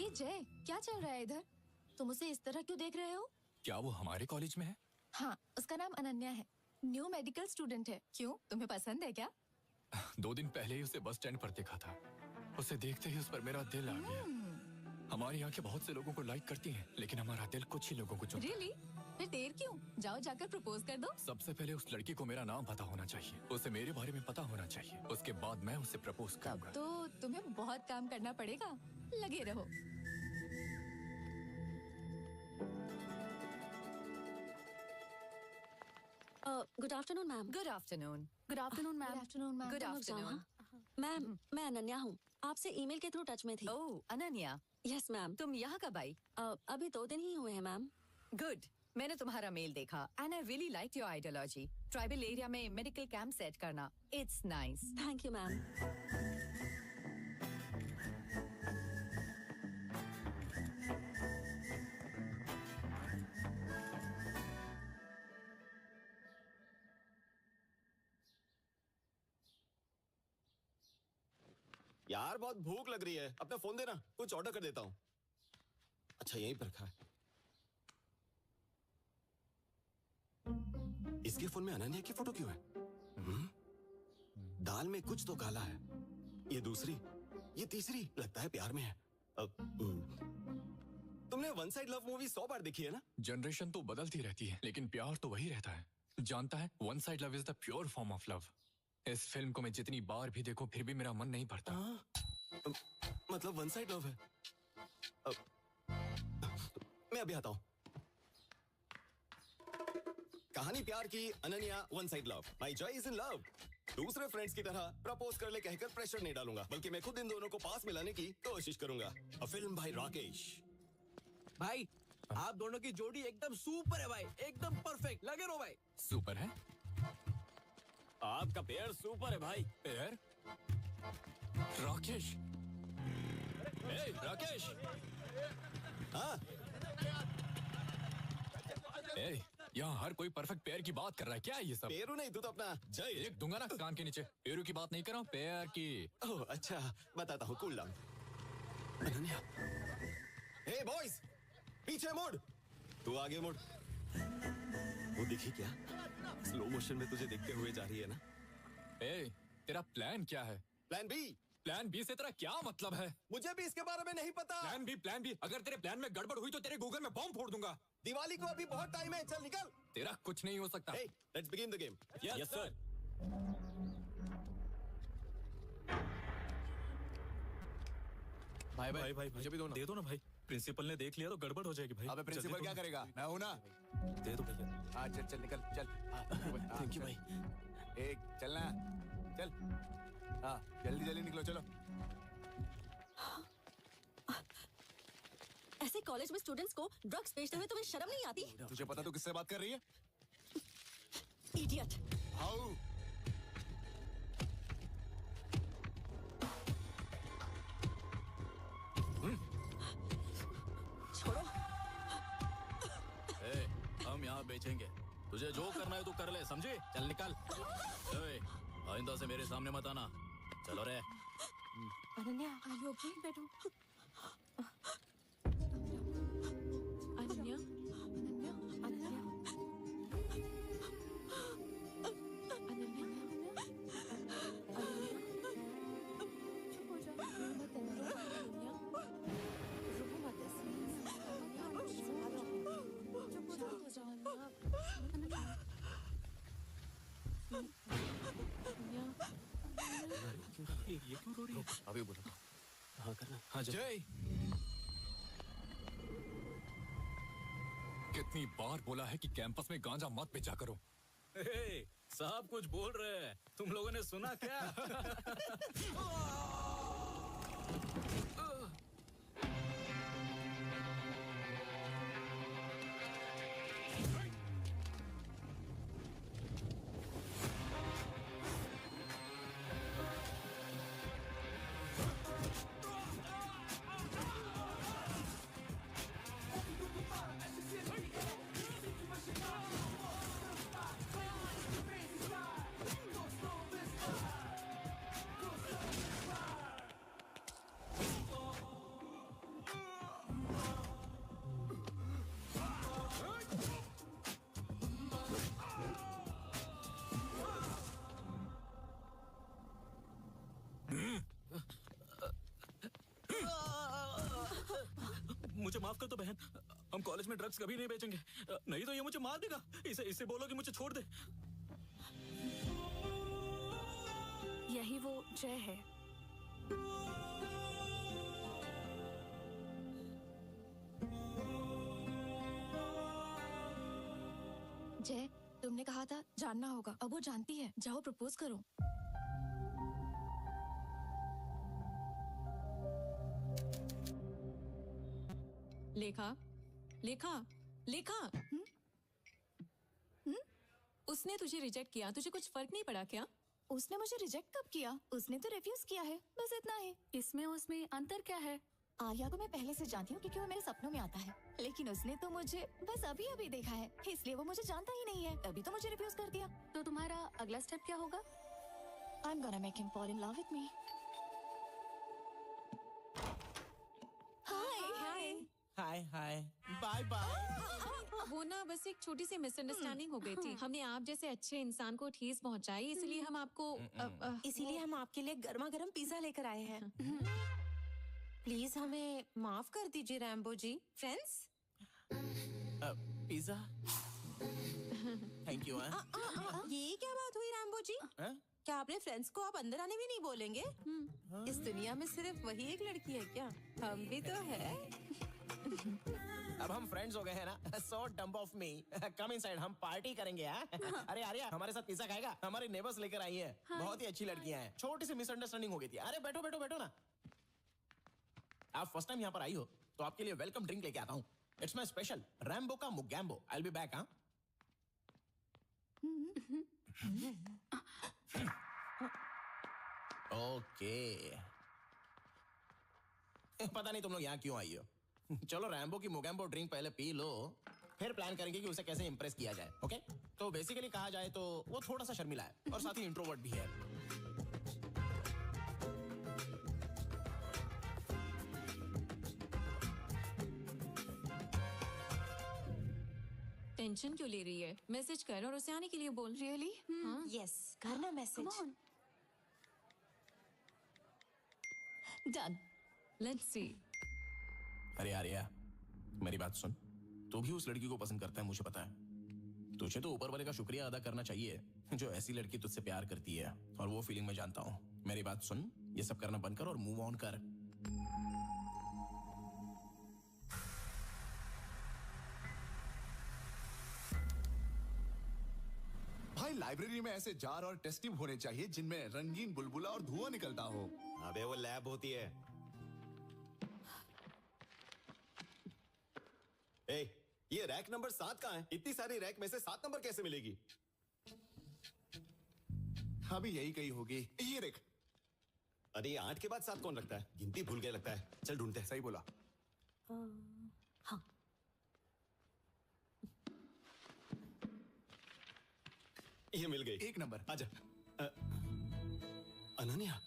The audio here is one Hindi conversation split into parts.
हे जय, क्या चल रहा है इधर? तुम उसे इस तरह क्यों देख रहे हो? क्या वो हमारे कॉलेज में है? हाँ, उसका नाम अनन्या है। न्यू मेडिकल स्टूडेंट है। क्यों, तुम्हें पसंद है क्या? 2 दिन पहले ही उसे बस स्टैंड पर देखा था। उसे देखते ही उस पर मेरा दिल आ गया। हमारी आंखें बहुत से लोगों को लाइक करती हैं, लेकिन हमारा दिल कुछ ही लोगों को चुनता है। रियली? फिर देर क्यों? जाओ जाकर प्रपोज कर दो। सबसे पहले उस लड़की को मेरा नाम पता होना चाहिए, उसे मेरे बारे में पता होना चाहिए, उसके बाद मैं उसे प्रपोज करूंगा। तो तुम्हें बहुत काम करना पड़ेगा, लगे रहो। Good afternoon ma'am. Good afternoon. Good afternoon ma'am. Good afternoon, ma'am. Good तुम लोग जाओ, आफ्टरनून। हाँ? मैम, मैं अनन्या हूँ। आपसे ईमेल के थ्रू टच में थी। ओह अनन्या, यस मैम। तुम यहाँ कब आई? अभी 2 दिन ही हुए हैं मैम। गुड, मैंने तुम्हारा मेल देखा and I really like your ideology. Tribal area में मेडिकल कैंप सेट करना, it's nice. Thank you ma'am. यार बहुत भूख लग रही है, अपना फोन देना, कुछ ऑर्डर कर देता हूँ। अच्छा यहीं पर रखा है। इसके फोन में अनन्या की फोटो क्यों है? दाल में कुछ तो काला है। ये दूसरी, ये तीसरी, लगता है प्यार में है। तुमने वन साइड लव मूवी 100 बार देखी है ना? जनरेशन तो बदलती रहती है, लेकिन प्यार तो वही रहता है। जानता है, one side love is the pure form of love. इस फिल्म को मैं जितनी बार भी देखूं, फिर भी मेरा मन नहीं भरता। मतलब वन साइड लव है। मैं अभी आता हूं। कहानी प्यार की, Ananya, one side love. My Joy is in love. दूसरे फ्रेंड्स की तरह प्रपोज कर ले कहकर प्रेशर नहीं डालूंगा, बल्कि मैं खुद इन दोनों को पास मिलाने की कोशिश करूंगा। A film bye Rakesh. भाई आप दोनों की जोड़ी एकदम सुपर है भाई, एकदम परफेक्ट, लगे रहो भाई। सुपर है? आपका पेयर सुपर है भाई। पेयर? राकेश, ए, राकेश, हाँ ए, यहाँ हर कोई परफेक्ट पेयर की बात कर रहा है। क्या है ये सब? पेरू नहीं, तू तो अपना जय। एक दूंगा ना कान के नीचे। पेरू की बात नहीं कर रहा हूँ, पेयर की। ओह अच्छा, बताता हूँ, कूल डाउन। अनन्या, हे बॉयज, पीछे मुड़। तू आगे मुड़। वो दिखी क्या? स्लो मोशन में तुझे देखते हुए जा रही है ना? ए, तेरा प्लान क्या है? Plan B. प्लान बी से तेरा क्या मतलब है? मुझे भी इसके बारे में नहीं पता। Plan B. अगर तेरे प्लान में गड़बड़ हुई तो तेरे गूगल में बॉम्ब फोड़ दूंगा। दिवाली को अभी बहुत टाइम है, चल निकल। तेरा कुछ नहीं हो सकता। Hey, let's begin the game. Yes, sir. भाई मुझे भी दो ना। दे दो ना भाई, प्रिंसिपल ने देख लिया तो गड़बड़ हो जाएगी भाई। अबे प्रिंसिपल क्या करेगा? मैं हूं ना। दे दो भैया। हाँ चल निकल चल। थैंक यू भाई। एक चलना, चल। हाँ जल्दी निकलो, चलो। ऐसे कॉलेज में स्टूडेंट्स को ड्रग्स बेचते हुए तुम्हें शर्म नहीं आती? तुझे पता तू किससे बात कर रही है? इडियट। हाउ? छोड़ो। हम यहाँ बेचेंगे, तुझे जो करना है तू कर ले, समझे? चल निकल। आइंदा से मेरे सामने मत आना। चलो रे। Ananya, are you okay? बैठो। अनन्या, अनन्या, अनन्या, अनन्या, चुप हो जाओ, मत डरो, अनन्या, रुको मत ऐसे। चुप हो जाओ, अनन्या, अनन्या, ये क्यों रो रही है? अभी बोलो। हाँ करना। हाँ जय, कितनी बार बोला है कि कैंपस में गांजा मत बेचा करो। साहब कुछ बोल रहे हैं, तुम लोगों ने सुना क्या? माफ कर दो बहन, हम कॉलेज में ड्रग्स कभी नहीं बेचेंगे, नहीं तो ये मुझे मार देगा। इसे बोलो कि मुझे छोड़ दे। यही वो जय है। जय, तुमने कहा था जानना होगा, अब वो जानती है। जाओ प्रपोज करो। लेखा, लेखा, लेखा। उसने तुझे रिजेक्ट किया, तुझे कुछ फर्क नहीं पड़ा क्या? उसने मुझे रिजेक्ट कब किया? उसने तो रिफ्यूज किया है, बस इतना ही। इसमें उसमें अंतर क्या है? आर्या को मैं पहले से जानती हूँ क्योंकि वो मेरे सपनों में आता है, लेकिन उसने तो मुझे बस अभी अभी देखा है, इसलिए वो मुझे जानता ही नहीं है, तभी तो मुझे रिफ्यूज कर दिया। तो तुम्हारा अगला स्टेप क्या होगा? I'm gonna make him fall in love with me. Hi. Hi hi, bye bye. वो ना बस एक छोटी सी मिसअंडरस्टैंडिंग हो गई थी। हमने आप जैसे अच्छे इंसान को ठेस पहुंचाई, इसलिए हम आपको इसीलिए हम आपके लिए गर्मा गर्म पिज्जा लेकर आए हैं। प्लीज हमें माफ कर दीजिए Rambo ji. Friends, pizza, thank you. ये क्या बात हुई रैम्बो जी? क्या आपने फ्रेंड्स को आप अंदर आने भी नहीं बोलेंगे? इस दुनिया में सिर्फ वही एक लड़की है क्या? हम भी तो है। अब हम फ्रेंड्स हो गए हैं ना, so dump off me. Come inside, हम पार्टी करेंगे। अरे आर्या हमारे साथ पिज्जा खाएगा? हमारी नेबर्स लेकर आई हैं, बहुत ही अच्छी लड़कियां हैं। छोटी सी मिसअंडरस्टैंडिंग हो गई थी। अरे बैठो बैठो बैठो ना। आप फर्स्ट टाइम यहाँ पर आई हो तो आपके लिए वेलकम ड्रिंक लेके आता हूँ। इट्स माय स्पेशल रैम्बो का Mogambo. I will be back. Okay, पता नहीं तुम लोग यहाँ क्यों आई हो। चलो रैम्बो की मुगैम्बो ड्रिंक पहले पी लो, फिर प्लान करेंगे कि उसे कैसे इंप्रेस किया जाए। ओके, तो बेसिकली कहा जाए तो वो थोड़ा सा शर्मिला है और साथ ही इंट्रोवर्ट भी है। टेंशन क्यों ले रही है? मैसेज कर और उसे आने के लिए बोल। Really? यस, करना message. Come on. Done. Let's see. अरे आर्या, मेरी बात सुन। तू भी उस लड़की को पसंद करता है, मुझे पता है। तुझे तो ऊपर वाले का शुक्रिया अदा करना चाहिए जो ऐसी लड़की तुझसे प्यार करती है, और वो फीलिंग मैं जानता हूँ। मेरी बात सुन, ये सब करना बंद कर और मूव ऑन कर। भाई लाइब्रेरी में ऐसे जार और टेस्ट ट्यूब होने चाहिए जिनमें रंगीन बुलबुला और धुआं निकलता हो। अबे वो लैब होती है। ए, ये रैक नंबर 7 कहाँ है? इतनी सारी रैक में से 7 नंबर कैसे मिलेगी? हाँ भी यही कही होगी। ये देख। अरे 8 के बाद 7 कौन रखता है? गिनती भूल गया लगता है। चल ढूंढते हैं। सही बोला। हाँ। ये मिल गई। 1 नंबर। आजा। अनन्या।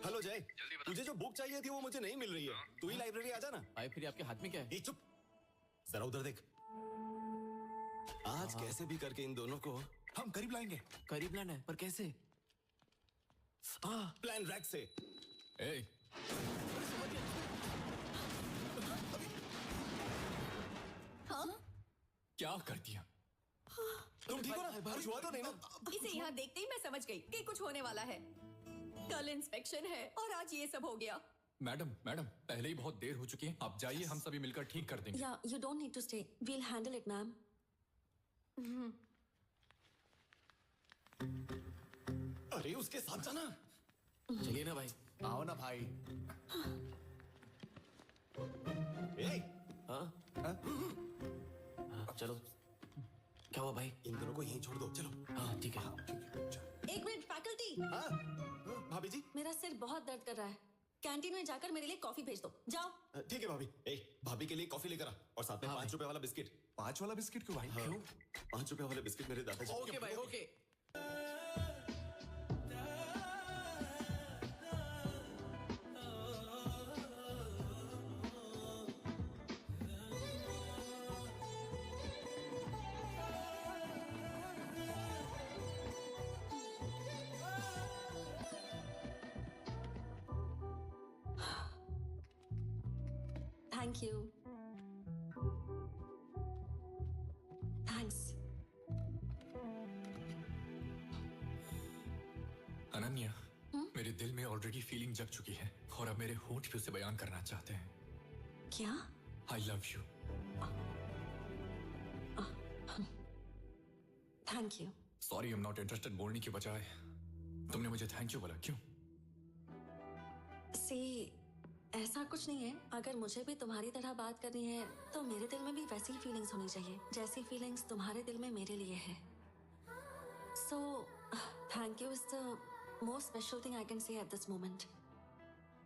हेलो जय, तुझे जो बुक चाहिए थी वो मुझे नहीं मिल रही है। तू ही लाइब्रेरी आ जा ना। भाई फिर आपके हाथ में क्या है? ए चुप, जरा उधर देख। आज कैसे भी करके इन दोनों को हम करीब लाएंगे। करीब लाना है, पर कैसे? प्लान रैक से। ए, क्या कर दिया? तुम ठीक हो ना? कुछ हुआ तो नहीं ना? इसे यहाँ देखते ही मैं समझ गई कि कुछ होने वाला है। कल इंस्पेक्शन है और आज ये सब हो गया। मैडम, पहले ही बहुत देर हो चुकी है। आप जाइए, हम सभी मिलकर ठीक कर देंगे। Yeah, you don't need to stay. We'll handle it, ma'am. अरे उसके साथ जाना। चलिए ना भाई। आओ ना भाई। ए, चलो। क्या हुआ भाई? इन दोनों को यहीं छोड़ दो। चलो। हाँ ठीक है। एक मिनट फैकल्टी, हाँ, भाभी जी। मेरा सिर बहुत दर्द कर रहा है। कैंटीन में जाकर मेरे लिए कॉफी भेज दो। जाओ। ठीक है भाभी। ए, भाभी के लिए कॉफी लेकर आ और साथ में 5 रुपए वाला बिस्किट। 5 वाला बिस्किट क्यों भाई? क्यों? 5 रुपए वाले बिस्किट मेरे दादाजी। ओके भाई, okay. Thank you. Thanks. Ananya, मेरे दिल में ऑलरेडी फीलिंग जग चुकी है और अब मेरे होंठ भी उसे बयान करना चाहते हैं। क्या? I love you. Thank you. Sorry, I am not interested बोलने की बजाय तुमने मुझे थैंक यू बोला, क्यों? सी, ऐसा कुछ नहीं है। अगर मुझे भी तुम्हारी तरह बात करनी है तो मेरे दिल में भी वैसी ही फीलिंग्स होनी चाहिए जैसी फीलिंग्स तुम्हारे दिल में मेरे लिए है। So thank you is the most special thing I can say at this moment.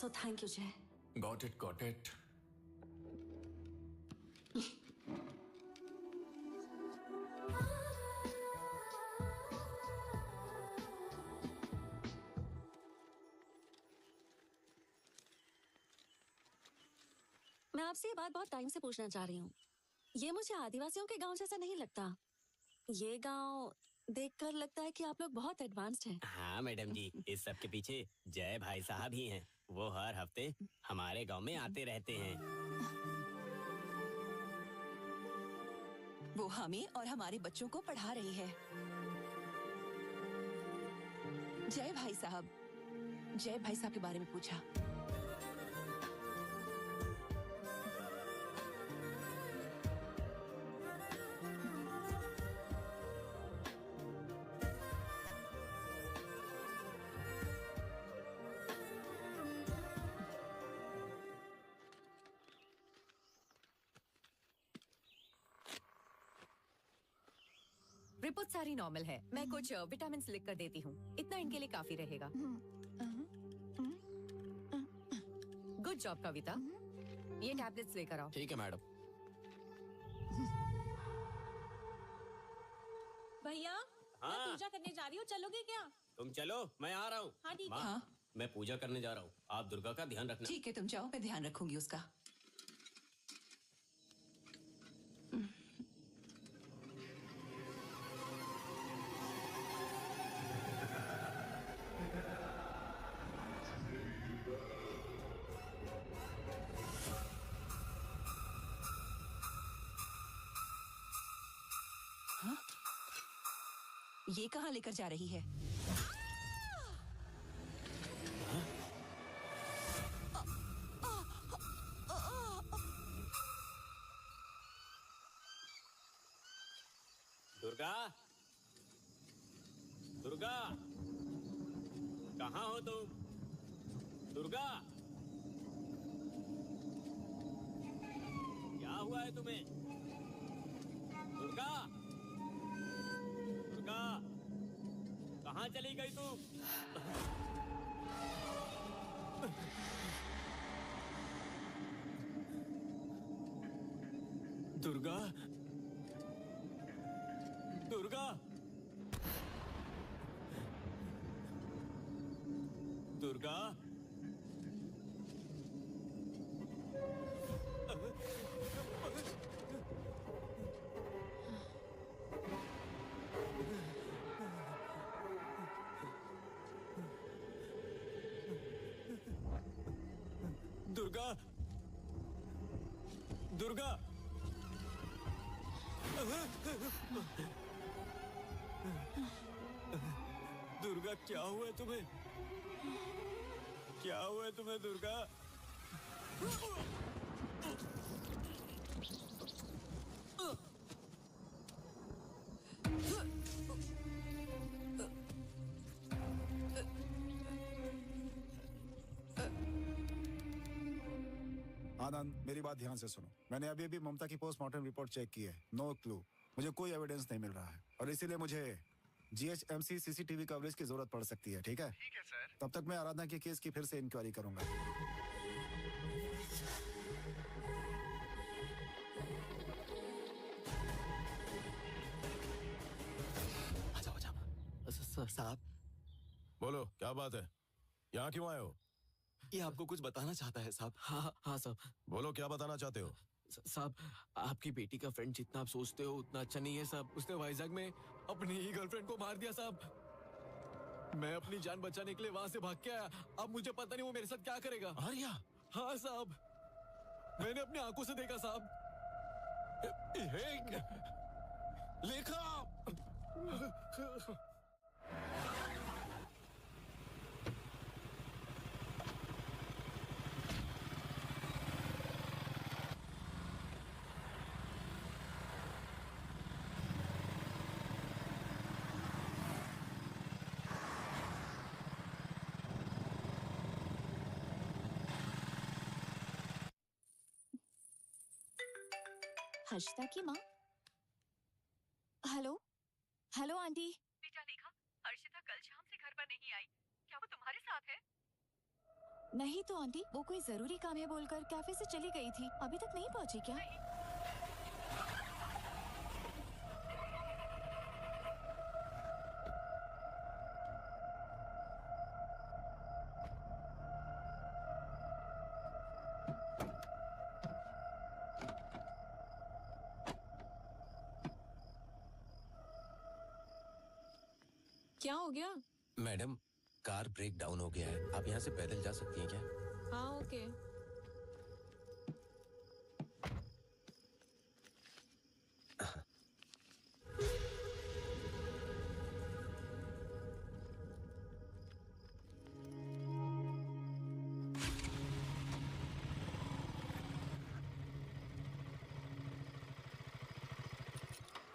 So thank you Jay. Got it, got it. मैं आपसे ये बात बहुत टाइम से पूछना चाह रही हूँ। ये मुझे आदिवासियों के गांव जैसा नहीं लगता। ये गांव देखकर लगता है कि आप लोग बहुत एडवांस्ड हैं। हाँ मैडम जी, इस सब के पीछे जय भाई साहब ही हैं। वो हर हफ्ते हमारे गांव में आते रहते हैं। वो हमें और हमारे बच्चों को पढ़ा रही है। जय भाई साहब के बारे में पूछा। रिपोर्ट सारी नॉर्मल है। मैं कुछ विटामिन लिख कर देती हूँ, इतना इनके लिए काफी रहेगा। गुड जॉब कविता। ये टैबलेट्स लेकर आओ। ठीक है मैडम। भैया, मैं पूजा करने जा रही हूँ, चलोगे क्या? तुम चलो, मैं आ रहा हूँ। हाँ ठीक माँ, है। मैं पूजा करने जा रहा हूँ। आप दुर्गा का ध्यान रखना। ठीक है, तुम जाओ, मैं ध्यान रखूंगी उसका। हाँ? ये कहाँ लेकर जा रही है? दुर्गा, दुर्गा, कहाँ हो तुम? दुर्गा, क्या हुआ है तुम्हें? दुर्गा, दुर्गा, कहाँ चली गई तू? दुर्गा, दुर्गा, दुर्गा, दुर्गा, दुर्गा, दुर्गा, क्या हुआ है तुम्हें? क्या हुआ है तुम्हें दुर्गा? आनंद, मेरी बात ध्यान से सुनो। मैंने अभी अभी ममता की पोस्टमार्टम रिपोर्ट चेक की है। नो क्लू, मुझे कोई एविडेंस नहीं मिल रहा है और इसीलिए मुझे GHMC CCTV कवरेज की जरूरत पड़ सकती है। ठीक है? ठीक है सर। तब तक मैं आराधना के केस की फिर से इंक्वायरी करूंगा। सर साहब, बोलो, क्या बात है? यहाँ क्यों आए हो? ये आपको कुछ बताना चाहता है साहब। हाँ साहब। बोलो, क्या बताना चाहते हो? साहब, आपकी बेटी का फ्रेंड जितना आप सोचते हो उतना अच्छा नहीं है साहब। उसने वाइजैक में अपनी ही गर्लफ्रेंड को मार दिया साहब। मैं अपनी जान बचाने के लिए वहां से भाग के आया। अब मुझे पता नहीं वो मेरे साथ क्या करेगा। आर्या? हाँ साहब। मैंने अपनी आंखों से देखा साहब। लेखा। हर्षिता की माँ। Hello hello aunty. बेटा देखा, हर्षिता कल शाम से घर पर नहीं आई। क्या वो तुम्हारे साथ है? नहीं तो आंटी, वो कोई जरूरी काम है बोलकर कैफे से चली गई थी। अभी तक नहीं पहुंची क्या? क्या हो गया? मैडम, कार ब्रेक डाउन हो गया है। आप यहाँ से पैदल जा सकती हैं क्या? हाँ ओके।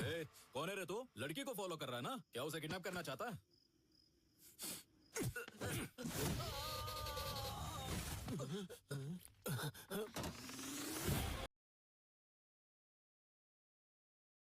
ए, कौन है रे तू? लड़की को फॉलो कर रहा है ना? क्या उसे किडनैप करना चाहता है?